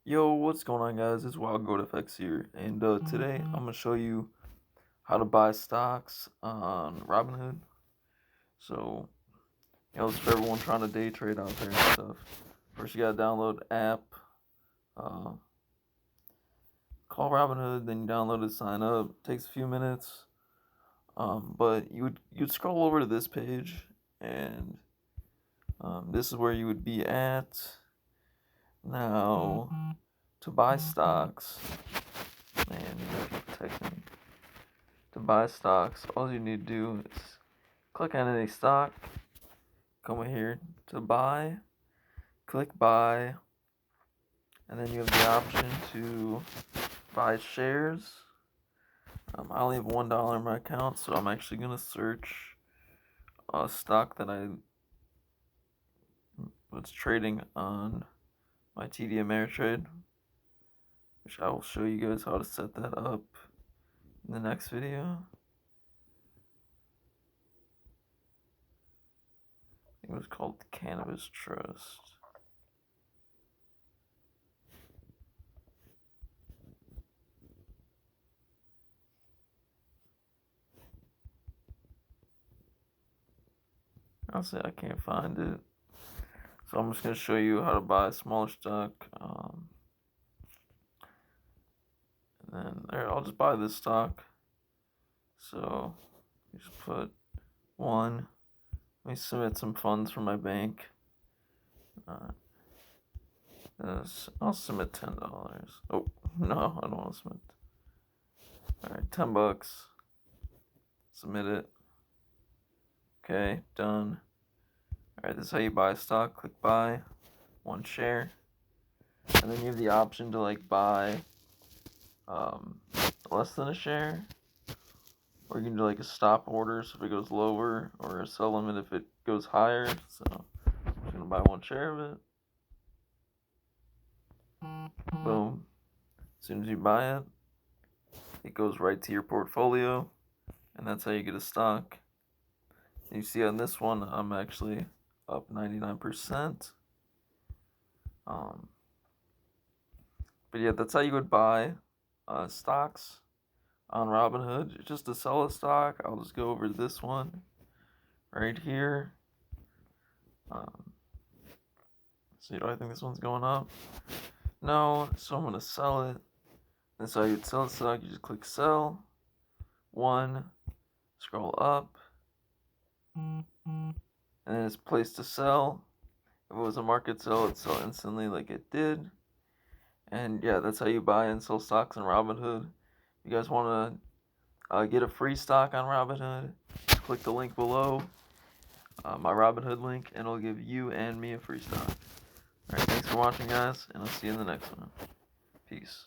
Yo, what's going on, guys? It's WildGoatFX here, and today I'm gonna show you how to buy stocks on Robinhood. So, it's for everyone trying to day trade out there and stuff. First, you gotta download the app, uh, call Robinhood, then you download it, sign up. Takes a few minutes, but you'd scroll over to this page, and this is where you would be at now to buy stocks. Man, you gotta protect me. To buy stocks, all you need to do is click on any stock, come over here to buy, click buy, and then you have the option to buy shares. I only have $1 in my account, so I'm actually gonna search a stock that I was trading on my TD Ameritrade, which I will show you guys how to set that up in the next video. I think it was called the Cannabis Trust. Honestly, I can't find it. So I'm just going to show you how to buy a smaller stock. And then there, I'll just buy this stock. So you just put one. Let me submit some funds from my bank. I'll submit $10. Oh, no, I don't want to submit. Alright, $10. Submit it. Okay, done. Alright, this is how you buy stock. Click buy. One share. And then you have the option to like buy less than a share. Or you can do like a stop order, so if it goes lower, or a sell limit if it goes higher. So I'm just gonna buy one share of it. Boom. As soon as you buy it, it goes right to your portfolio, and that's how you get a stock. And you see on this one, I'm actually up 99%. But yeah, that's how you would buy stocks on Robinhood. Just to sell a stock, I'll just go over this one right here. So do I think this one's going up? No, so I'm gonna sell it. That's how you'd sell a stock. You just click sell. One, scroll up, and then it's placed to sell. If it was a market sell, it'd sell instantly like it did. And yeah, that's how you buy and sell stocks on Robinhood. If you guys want to get a free stock on Robinhood, click the link below, my Robinhood link, and it'll give you and me a free stock. Alright, thanks for watching, guys, and I'll see you in the next one. Peace.